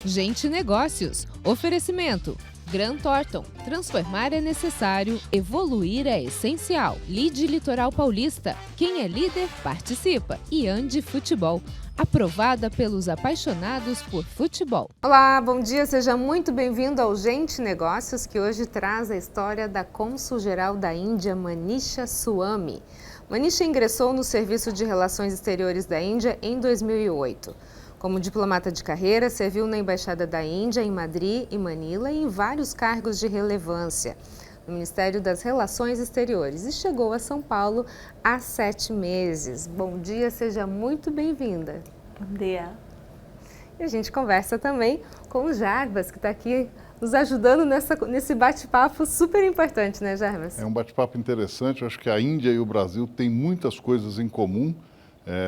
Gente E Negócios. Oferecimento. Grant Thornton. Transformar é necessário, evoluir é essencial. Lide Litoral Paulista. Quem é líder, participa. E Ande Futebol. Aprovada pelos apaixonados por futebol. Olá, bom dia, seja muito bem-vindo ao Gente E Negócios, que hoje traz a história da Cõnsul geral da Índia, Manisha Swami. Manisha ingressou no Serviço de Relações Exteriores da Índia em 2008. Como diplomata de carreira, serviu na Embaixada da Índia em Madrid e Manila e em vários cargos de relevância no Ministério das Relações Exteriores e chegou a São Paulo há 7 meses. Bom dia, seja muito bem-vinda. Bom dia. E a gente conversa também com o Jarbas, que está aqui nos ajudando nesse bate-papo super importante, né, Jarbas? É um bate-papo interessante. Eu acho que a Índia e o Brasil têm muitas coisas em comum.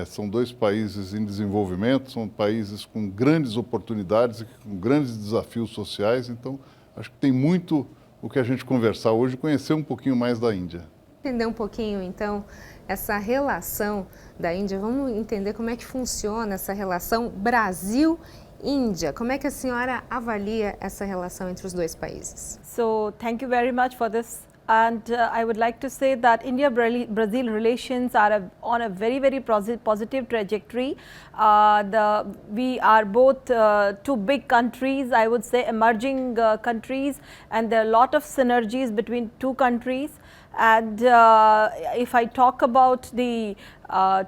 São dois países em desenvolvimento, são países com grandes oportunidades e com grandes desafios sociais. Então, acho que tem muito o que a gente conversar hoje e conhecer um pouquinho mais da Índia. Entender um pouquinho, então, essa relação da Índia. Vamos entender como é que funciona essa relação Brasil-Índia. Como é que a senhora avalia essa relação entre os dois países? So, thank you very much for this. And I would like to say that India-Brazil relations are on a very, very positive trajectory. We are both two big countries, I would say emerging countries, and there are a lot of synergies between two countries. And if I talk about the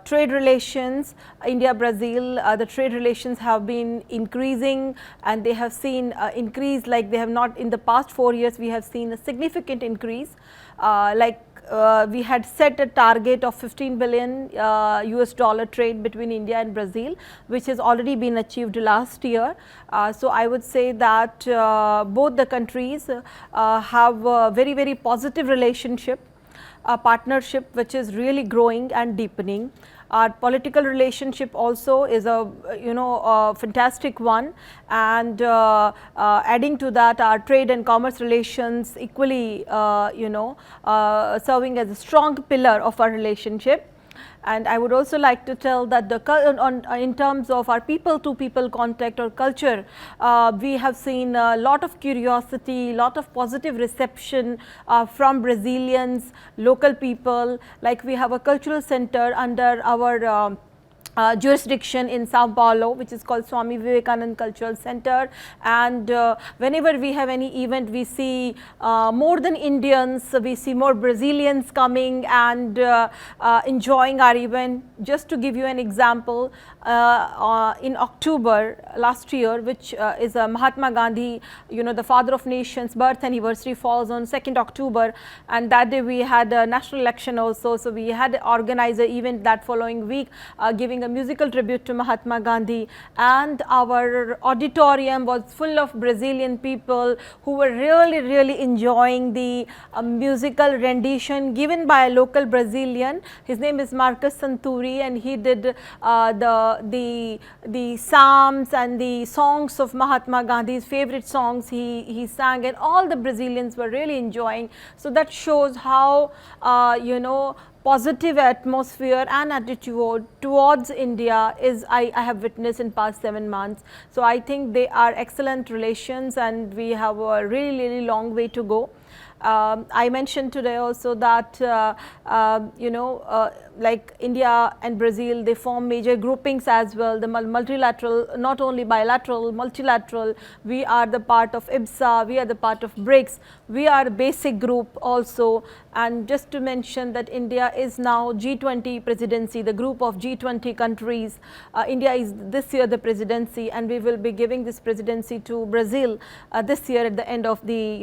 trade relations, India-Brazil, the trade relations have been increasing, and they have seen increase like they have not in the past 4 years. We have seen a significant increase. We had set a target of 15 billion US dollar trade between India and Brazil, which has already been achieved last year. So I would say that both the countries have a very, very positive relationship, a partnership which is really growing and deepening. Our political relationship also is a fantastic one, and adding to that, our trade and commerce relations equally serving as a strong pillar of our relationship. And I would also like to tell that in terms of our people-to-people contact or culture, we have seen a lot of curiosity, lot of positive reception from Brazilians, local people. Like we have a cultural center under our jurisdiction in Sao Paulo, which is called Swami Cultural Center, and whenever we have any event, we see more than Indians, we see more Brazilians coming and enjoying our event. Just to give you an example, in October last year, which is Mahatma Gandhi, the father of nations, birth anniversary falls on 2nd October, and that day we had a national election also, so we had organized an event that following week giving a musical tribute to Mahatma Gandhi, and our auditorium was full of Brazilian people who were really enjoying the musical rendition given by a local Brazilian. His name is Marques, and he did the psalms and the songs of Mahatma Gandhi's favorite songs he sang, and all the Brazilians were really enjoying. So that shows how positive atmosphere and attitude towards India is I have witnessed in past 7 months. So I think they are excellent relations, and we have a really long way to go. I mentioned today also that like India and Brazil, they form major groupings as well, the multilateral, not only bilateral, multilateral. We are the part of IBSA, we are the part of BRICS, we are a basic group also. And just to mention that India is now G20 presidency, the group of G20 countries. India is this year the presidency, and we will be giving this presidency to Brazil this year at the end of the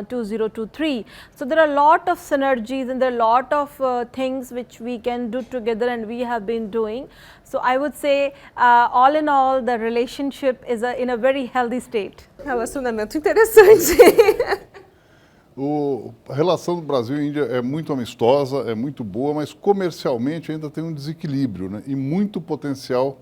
2023. So there are a lot of synergies, and there are a lot of things which we can do together, and we have been doing. So I would say all in all, the relationship is in a very healthy state. Relacionamento interessante. A relação do Brasil e Índia é muito amistosa, é muito boa, mas comercialmente ainda tem um desequilíbrio, né? E muito potencial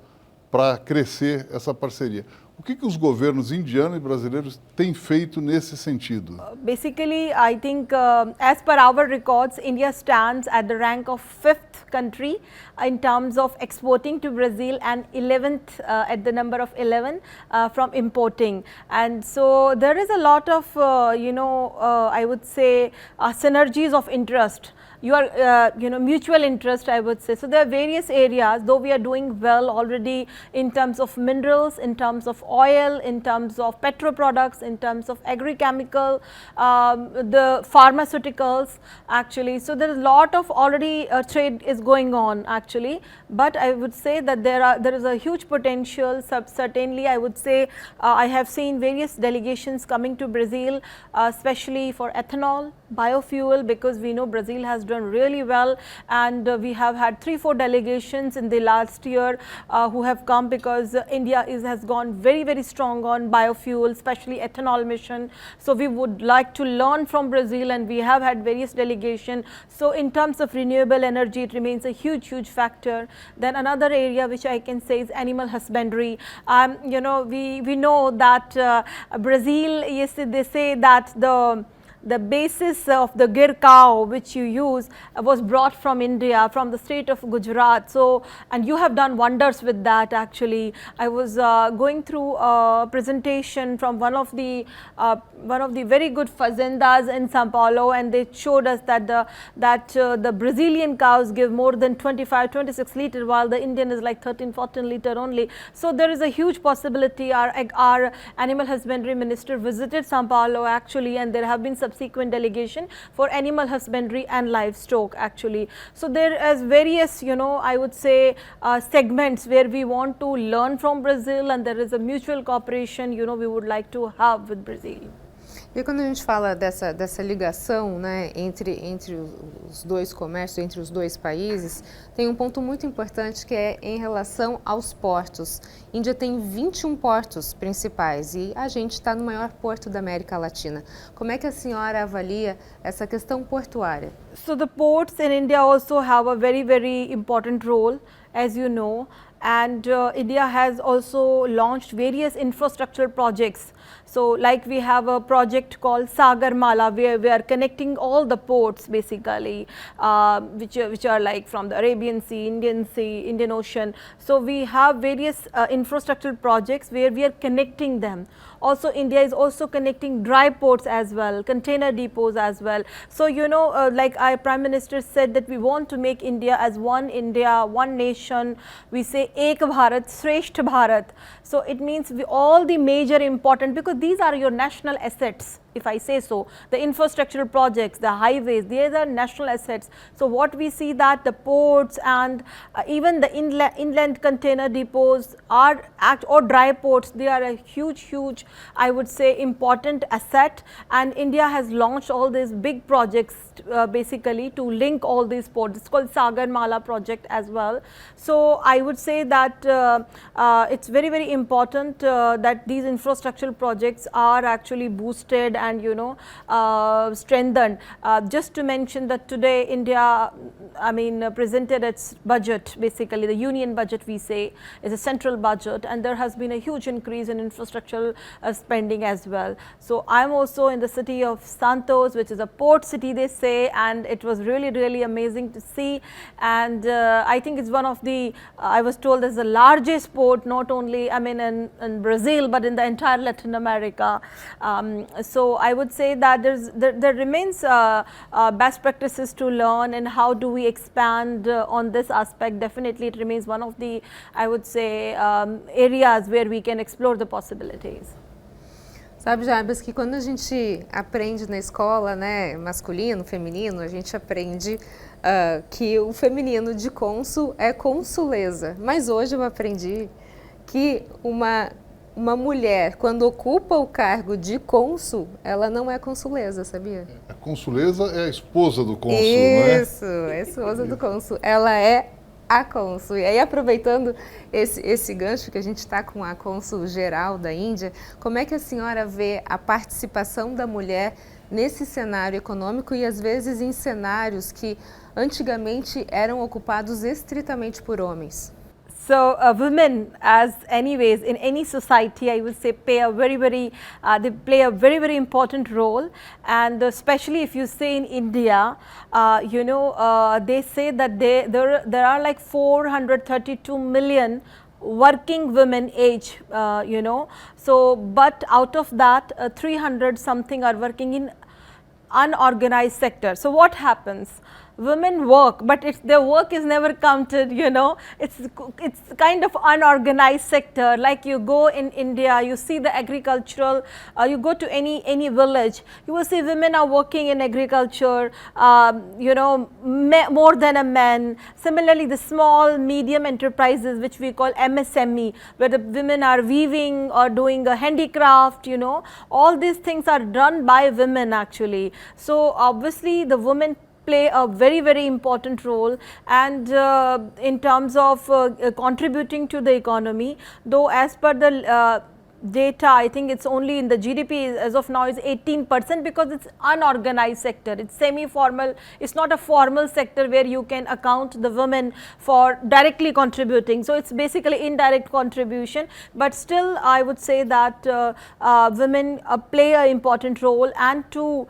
para crescer essa parceria. O que os governos indiano e brasileiros têm feito nesse sentido? Basically, I think as per our records, India stands at the rank of 5th country in terms of exporting to Brazil and 11th at the number of 11 from importing. And so there is a lot of, I would say synergies of interest. Mutual interest, I would say. So there are various areas, though we are doing well already in terms of minerals, in terms of oil, in terms of petro products, in terms of agrochemical, the pharmaceuticals actually. So there is a lot of already trade is going on actually, but I would say that there is a huge potential. Certainly I would say I have seen various delegations coming to Brazil, especially for ethanol, biofuel, because we know Brazil has done really well, and we have had 3-4 delegations in the last year who have come because India has gone very strong on biofuel, especially ethanol mission. So we would like to learn from Brazil, and we have had various delegations. So in terms of renewable energy, it remains a huge factor. Then another area which I can say is animal husbandry. We know that Brazil, yes, they say that the basis of the gir cow which you use was brought from India, from the state of Gujarat. So, and you have done wonders with that actually. I was going through a presentation from one of the very good fazendas in São Paulo, and they showed us that the Brazilian cows give more than 25-26 liter, while the Indian is like 13-14 liter only. So there is a huge possibility. Our animal husbandry minister visited São Paulo actually, and there have been subsequent delegation for animal husbandry and livestock actually. So there is various, I would say segments where we want to learn from Brazil, and there is a mutual cooperation, we would like to have with Brazil. E quando a gente fala dessa ligação, né, entre os dois comércios, entre os dois países, tem um ponto muito importante que é em relação aos portos. A Índia tem 21 portos principais e a gente está no maior porto da América Latina. Como é que a senhora avalia essa questão portuária? So the ports in India also have a very important role, as you know, and India has also launched various infrastructural projects. So like we have a project called Sagar Mala, where we are connecting all the ports basically, which are like from the Arabian Sea, Indian Ocean. So we have various infrastructural projects where we are connecting them. Also India is also connecting dry ports as well, container depots as well. So like our Prime Minister said that we want to make India as one India, one nation. We say Ek Bharat, Shreshth Bharat. So it means all the major important, because these are your national assets, if I say so. The infrastructural projects, the highways, these are national assets. So what we see that the ports and even the inland container depots or dry ports, they are a huge, I would say, important asset, and India has launched all these big projects basically to link all these ports. It's called Sagar Mala project as well. So I would say that it's very important that these infrastructural projects are actually boosted and strengthened. Just to mention that today India, presented its budget, basically the union budget we say is a central budget, and there has been a huge increase in infrastructural spending as well. So I am also in the city of Santos, which is a port city they say, and it was really amazing to see, and I think it's one of the, I was told as the largest port, not only in Brazil but in the entire Latin America. So I would say that there remains best practices to learn, and how do we expand on this aspect. Definitely it remains one of the, I would say, areas where we can explore the possibilities. Sabe, Jarbas, que quando a gente aprende na escola, né, masculino, feminino, a gente aprende que o feminino de cônsul é consuleza. Mas hoje eu aprendi que uma mulher, quando ocupa o cargo de cônsul, ela não é consuleza, sabia? A consuleza é a esposa do cônsul, não é? Isso, é a esposa do cônsul. Ela é a cônsul. E aí, aproveitando esse gancho que a gente está com a cônsul geral da Índia, como é que a senhora vê a participação da mulher nesse cenário econômico e às vezes em cenários que antigamente eram ocupados estritamente por homens? So, women, as anyways in any society, I would say play a they play a very important role, and especially if you say in India, they say that there are like 432 million working women age, so but out of that 300 something are working in unorganized sector. So, what happens? Women work, but their work is never counted, it's kind of unorganized sector. Like you go in India, you see the agricultural, you go to any village, you will see women are working in agriculture, more than a man. Similarly, the small medium enterprises which we call MSME, where the women are weaving or doing a handicraft, all these things are done by women actually. So, obviously the women play a very important role, and in terms of contributing to the economy, though as per the data, I think it's only in the GDP as of now is 18%, because it's unorganized sector, it's semi-formal, it's not a formal sector where you can account the women for directly contributing. So, it's basically indirect contribution, but still I would say that women play an important role, and to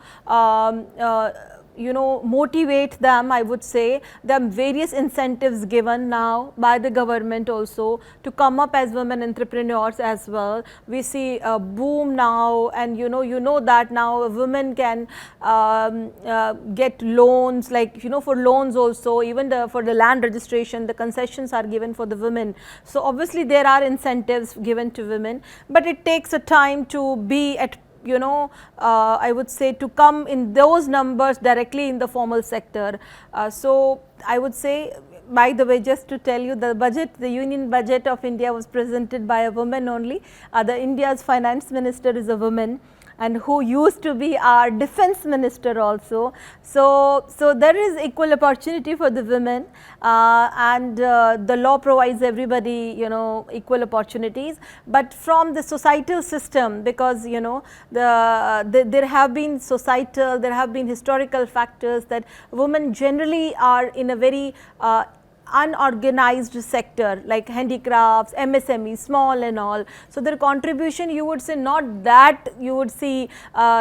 motivate them, I would say them various incentives given now by the government also to come up as women entrepreneurs as well. We see a boom now, and you know that now women can get loans, like for loans also, even for the land registration, the concessions are given for the women. So, obviously there are incentives given to women, but it takes a time to be at I would say to come in those numbers directly in the formal sector. So, I would say, by the way, just to tell you, the union budget of India was presented by a woman only. India's finance minister is a woman, and who used to be our defense minister also. So there is equal opportunity for the women, and the law provides everybody equal opportunities, but from the societal system, because there have been societal, there have been historical factors that women generally are in a very unorganized sector like handicrafts, MSME, small and all. So, their contribution, you would say, not that you would see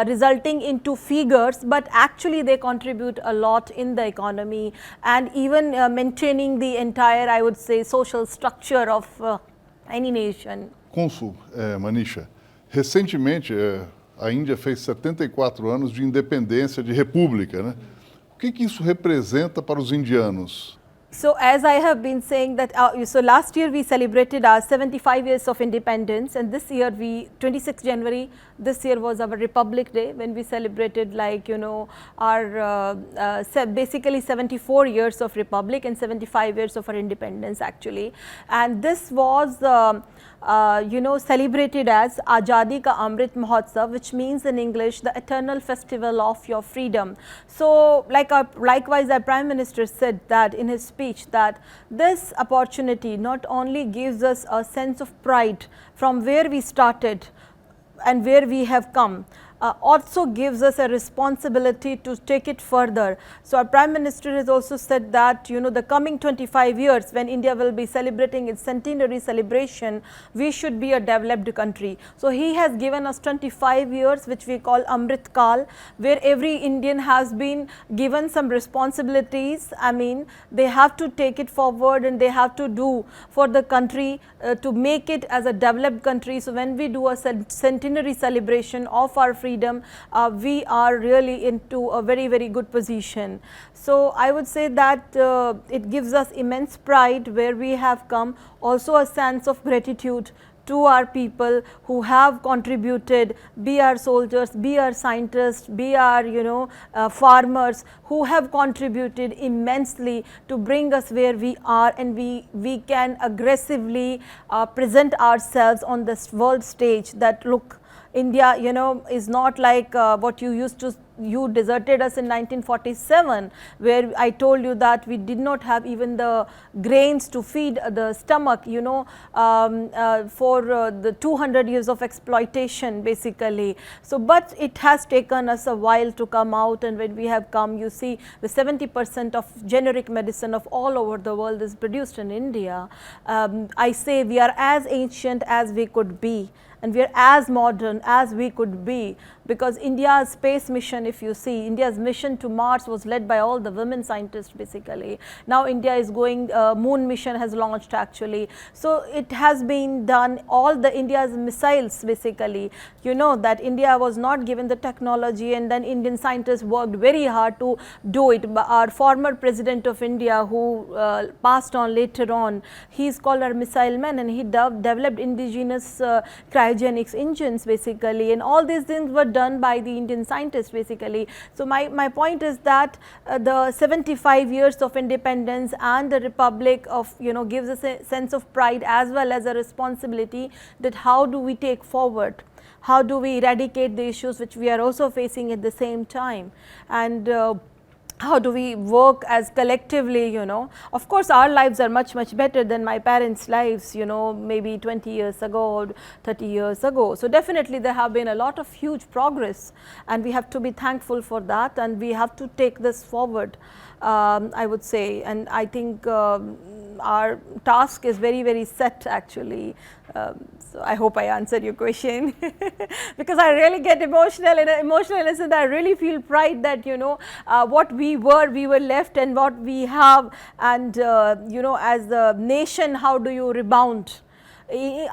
resulting into figures, but actually they contribute a lot in the economy, and even maintaining the entire, I would say, social structure of any nation. Cõnsul, Manisha, recentemente a Índia fez 74 anos de independência, de república, né? O que isso representa para os indianos? So, as I have been saying that, so last year we celebrated our 75 years of independence, and this year 26 January, this year was our Republic Day, when we celebrated our basically 74 years of Republic and 75 years of our independence actually. And this was celebrated as Azadi Ka Amrit Mahotsav, which means in English the eternal festival of your freedom. So, likewise our Prime Minister said that in his speech, that this opportunity not only gives us a sense of pride from where we started and where we have come, also gives us a responsibility to take it further. So, our Prime Minister has also said that the coming 25 years, when India will be celebrating its centenary celebration, we should be a developed country. So, he has given us 25 years which we call Amrit Kal, where every Indian has been given some responsibilities. I mean, they have to take it forward and they have to do for the country to make it as a developed country. So, when we do a centenary celebration of our freedom, we are really into a very good position. So, I would say that it gives us immense pride where we have come, also a sense of gratitude to our people who have contributed, be our soldiers, be our scientists, be our farmers, who have contributed immensely to bring us where we are, and we can aggressively present ourselves on this world stage that look, India, you know, is not like what you used to, you deserted us in 1947, where I told you that we did not have even the grains to feed the stomach, you know, for the 200 years of exploitation basically. So, but it has taken us a while to come out, and when we have come, you see the 70% of generic medicine of all over the world is produced in India. I say we are as ancient as we could be, and we are as modern as we could be, because India's space mission, if you see, India's mission to Mars was led by all the women scientists basically. Now India is going, moon mission has launched actually. So it has been done, all the India's missiles basically, you know, that India was not given the technology, and then Indian scientists worked very hard to do it. Our former president of India, who passed on later on, he is called our missile man, and he developed indigenous cryogenics engines basically, and all these things were done by the Indian scientists basically. So my point is that the 75 years of independence and the republic of, you know, gives us a sense of pride as well as a responsibility, that how do we take forward, how do we eradicate the issues which we are also facing at the same time, and how do we work as collectively, you know. Of course, our lives are much better than my parents' lives, you know, maybe 20 years ago or 30 years ago. So definitely there have been a lot of huge progress, and we have to be thankful for that, and we have to take this forward, I would say. And I think our task is very set actually. So I hope I answered your question because I really get emotional, and emotional in a sense that I really feel pride that, you know, what we were left, and what we have, and you know, as a nation, how do you rebound?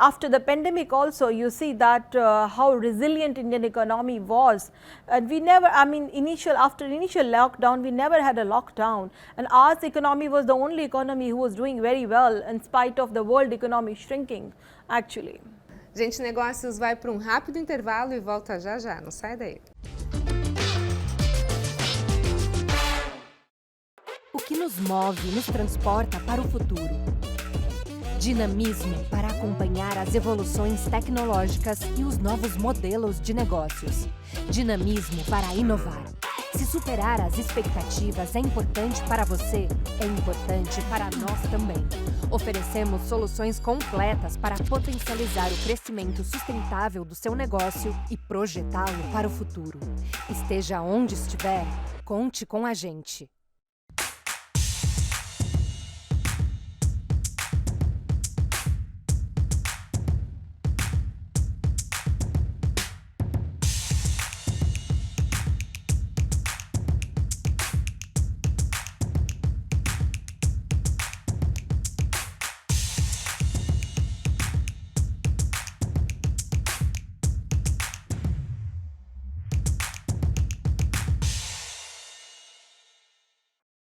After the pandemic also, you see that how resilient Indian economy was, and we never, I mean, after initial lockdown, we never had a lockdown, and our economy was the only economy who was doing very well in spite of the world economy shrinking actually. Gente Negócios vai para um rápido intervalo e volta já já, não sai daí. O que nos move nos transporta para o futuro. Dinamismo para acompanhar as evoluções tecnológicas e os novos modelos de negócios. Dinamismo para inovar. Se superar as expectativas é importante para você, é importante para nós também. Oferecemos soluções completas para potencializar o crescimento sustentável do seu negócio e projetá-lo para o futuro. Esteja onde estiver, conte com a gente.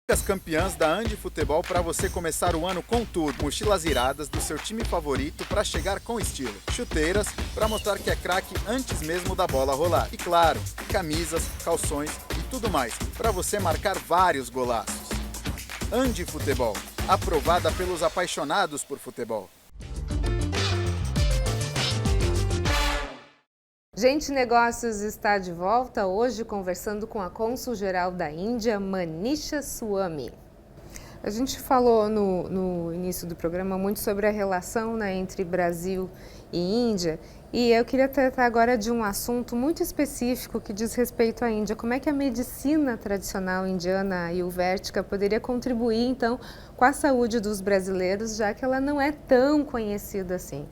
As campeãs da Andi Futebol para você começar o ano com tudo. Mochilas iradas do seu time favorito para chegar com estilo. Chuteiras para mostrar que é craque antes mesmo da bola rolar. E claro, camisas, calções e tudo mais para você marcar vários golaços. Andi Futebol, aprovada pelos apaixonados por futebol. Gente Negócios está de volta hoje conversando com a Cônsul geral da Índia, Manisha Swami. A gente falou no início do programa muito sobre a relação, né, entre Brasil e Índia, e eu queria tratar agora de um assunto muito específico que diz respeito à Índia. Como é que a medicina tradicional indiana ayurvédica poderia contribuir então com a saúde dos brasileiros, já que ela não é tão conhecida assim?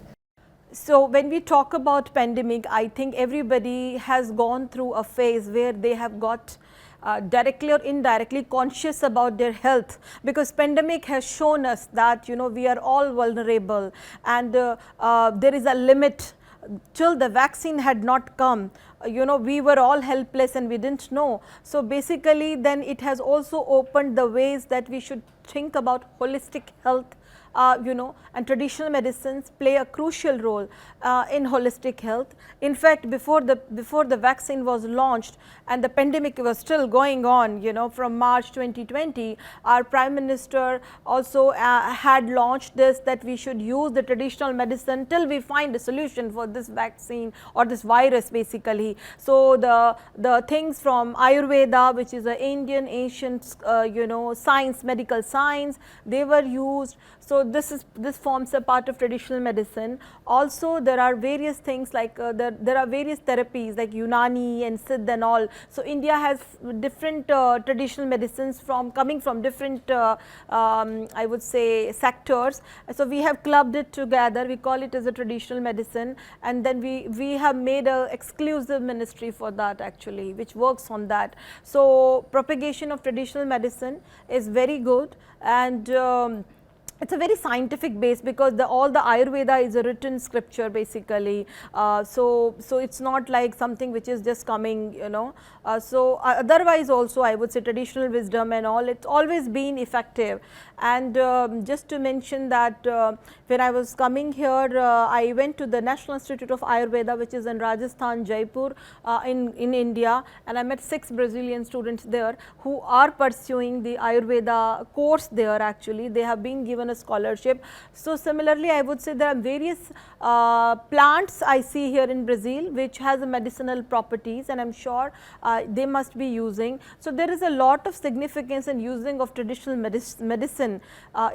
So when we talk about pandemic, I think everybody has gone through a phase where they have got directly or indirectly conscious about their health, because pandemic has shown us that, you know, we are all vulnerable, and there is a limit. Till the vaccine had not come, you know, we were all helpless and we didn't know. So basically then it has also opened the ways that we should think about holistic health and traditional medicines play a crucial role in holistic health. In fact, before the vaccine was launched and the pandemic was still going on, from March 2020, our Prime Minister also had launched this, that we should use the traditional medicine till we find a solution for this vaccine or this virus basically. So the things from Ayurveda, which is an Indian ancient science, medical science, they were used. So this forms a part of traditional medicine. Also there are various things like there are various therapies like Unani and Siddha and all. So India has different traditional medicines coming from different I would say sectors. So we have clubbed it together, we call it as a traditional medicine, and then we have made a exclusive ministry for that actually, which works on that. So propagation of traditional medicine is very good, and it's a very scientific base, because all the Ayurveda is a written scripture basically. So it's not like something which is just coming, so otherwise also I would say traditional wisdom and all, it's always been effective. And just to mention that when I was coming here, I went to the National Institute of Ayurveda, which is in Rajasthan, Jaipur in India, and I met 6 Brazilian students there who are pursuing the Ayurveda course there actually. They have been given a scholarship. So similarly I would say there are various plants I see here in Brazil which has medicinal properties, and I am sure they must be using. So there is a lot of significance in using of traditional medicine.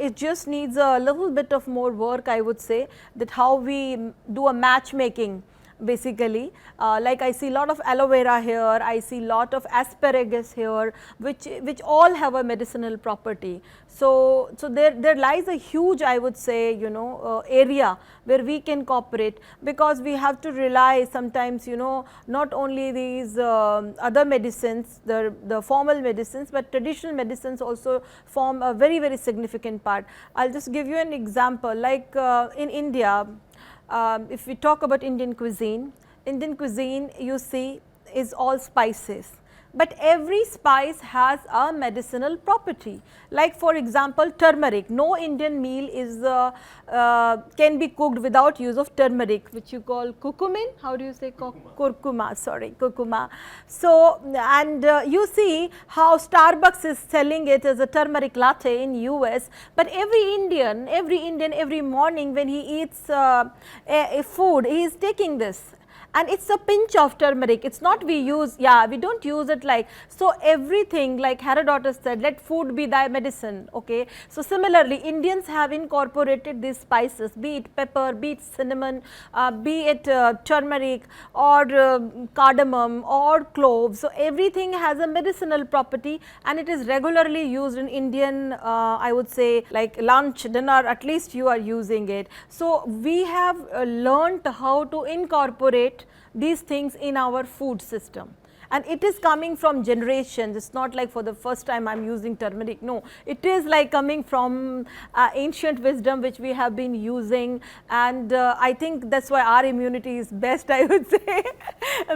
It just needs a little bit of more work, I would say, that how we do a matchmaking basically. Like I see lot of aloe vera here, I see lot of asparagus here, which all have a medicinal property. So there lies a huge, I would say, area where we can cooperate, because we have to rely sometimes, not only these other medicines, the formal medicines, but traditional medicines also form a very, very significant part. I will just give you an example, like in India, if we talk about Indian cuisine you see is all spices, but every spice has a medicinal property. Like for example turmeric, no Indian meal is can be cooked without use of turmeric, which you call curcumin. How do you say curcuma? Sorry, curcuma. So and you see how Starbucks is selling it as a turmeric latte in US, but every Indian every morning when he eats a food, he is taking this. And it's a pinch of turmeric, it's not we use, we don't use it like, so everything like Herodotus said, let food be thy medicine, okay. So similarly Indians have incorporated these spices, be it pepper, be it cinnamon, be it turmeric or cardamom or cloves, so everything has a medicinal property, and it is regularly used in Indian I would say like lunch, dinner, at least you are using it. So we have learnt how to incorporate these things in our food system, and it is coming from generations. It's not like for the first time I am using turmeric, no, it is like coming from ancient wisdom which we have been using, and I think that's why our immunity is best, I would say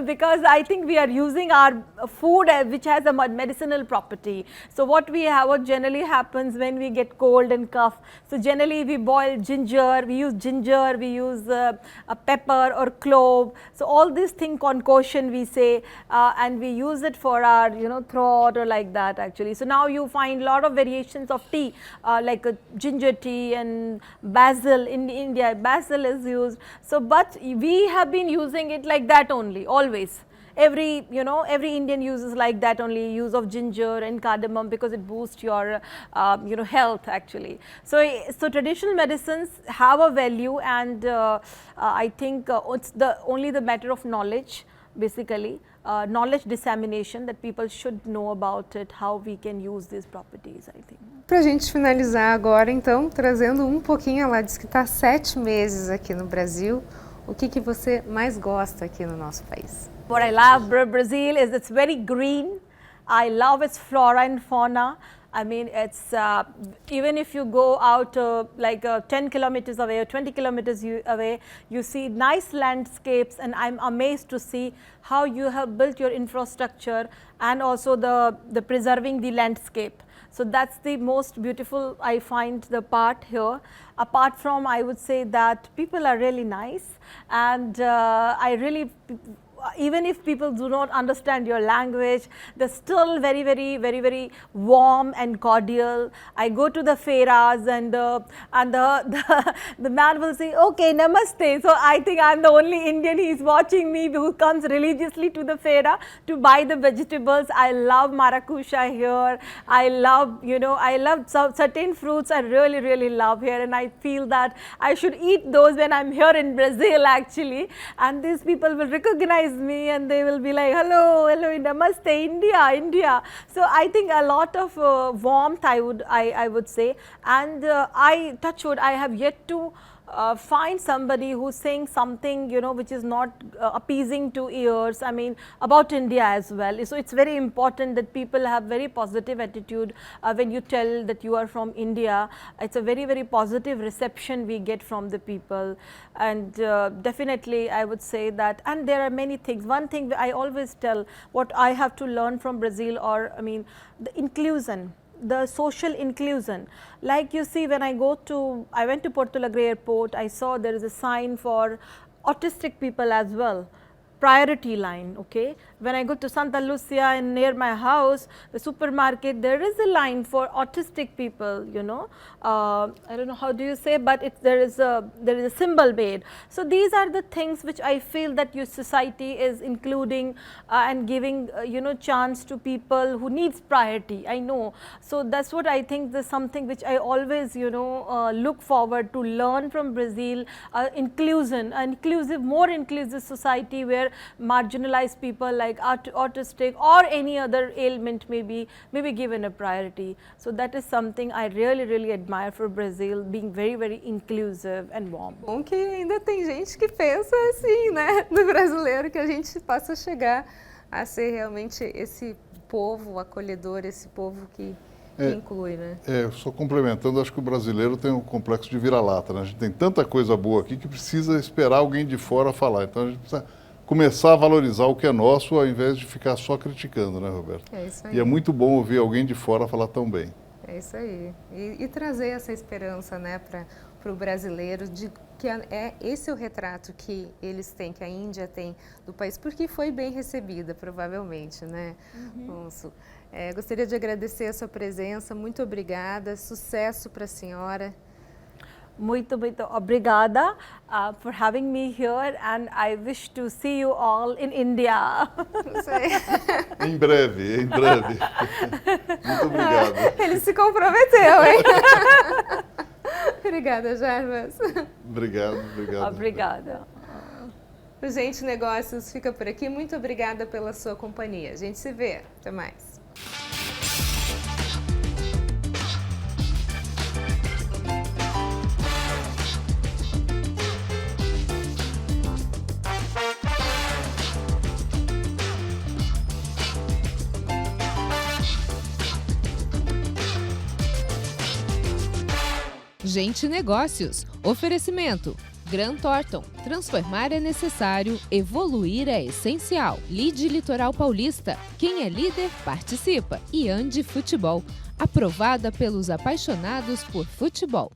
because I think we are using our food which has a medicinal property. So what generally happens when we get cold and cough, so generally we boil ginger, we use a pepper or clove, so all this thing concoction we say, and we use it for our throat or like that actually. So now you find lot of variations of tea like a ginger tea and basil. In India basil is used, so but we have been using it like that only always. Every Indian uses like that only, use of ginger and cardamom, because it boosts your health actually. So traditional medicines have a value, and I think it's only the matter of knowledge basically, knowledge dissemination, that people should know about it, how we can use these properties, I think. Para a gente finalizar agora então, trazendo pouquinho, ela disse que está 7 meses aqui no Brasil, o que você mais gosta aqui no nosso país? What I love Brazil is it's very green. I love its flora and fauna. I mean, it's even if you go out like 10 kilometers away or 20 kilometers away, you see nice landscapes, and I'm amazed to see how you have built your infrastructure and also the preserving the landscape. So that's the most beautiful, I find, the part here. Apart from, I would say that people are really nice, and I really, even if people do not understand your language, they're still very warm and cordial. I go to the fairas, and the man will say, okay, namaste. So I think I'm the only Indian he's watching me who comes religiously to the faira to buy the vegetables. I love maracuja here. I love, I love certain fruits I really love here, and I feel that I should eat those when I'm here in Brazil actually. And these people will recognize me and they will be like, hello, namaste, India. So I think a lot of warmth, I would say, and I touch wood, I have yet to find somebody who's saying something, which is not appeasing to ears, I mean, about India as well. So it's very important that people have very positive attitude when you tell that you are from India. It's a very positive reception we get from the people, and definitely I would say that. And there are many things. One thing I always tell, what I have to learn from Brazil, or I mean, the inclusion, the social inclusion. Like you see, when I went to Porto Alegre airport, I saw there is a sign for autistic people as well, priority line, okay. When I go to Santa Lucia and near my house, the supermarket, there is a line for autistic people, I don't know how do you say, but there is a symbol made. So these are the things which I feel that your society is including and giving, chance to people who needs priority, I know. So that's what I think is something which I always, look forward to learn from Brazil, inclusion, more inclusive society where marginalized people like autistic or any other ailment may be given a priority. So that is something I really admire for Brazil, being very inclusive and warm. Bom que ainda tem gente que pensa assim, né, do brasileiro, que a gente possa chegar a ser realmente esse povo acolhedor, esse povo que inclui, né? Só complementando, acho que o brasileiro tem um complexo de vira-lata, né? A gente tem tanta coisa boa aqui que precisa esperar alguém de fora falar. Então a gente precisa começar a valorizar o que é nosso, ao invés de ficar só criticando, né, Roberta? É isso aí. E é muito bom ouvir alguém de fora falar tão bem. É isso aí. E trazer essa esperança, né, para o brasileiro, de que esse é o retrato que eles têm, que a Índia tem do país, porque foi bem recebida, provavelmente, né, Cõnsul? Gostaria de agradecer a sua presença, muito obrigada, sucesso para a senhora. Muito obrigada for having me here, and I wish to see you all in India. Em breve. Muito obrigado. Ele se comprometeu, hein? Obrigada, Jarbas. Obrigado. Obrigada. O Gente Negócios fica por aqui. Muito obrigada pela sua companhia. A gente se vê. Até mais. Gente E Negócios. Oferecimento. Gran Thornton. Transformar é necessário, evoluir é essencial. Lide Litoral Paulista. Quem é líder, participa. E Ande Futebol. Aprovada pelos apaixonados por futebol.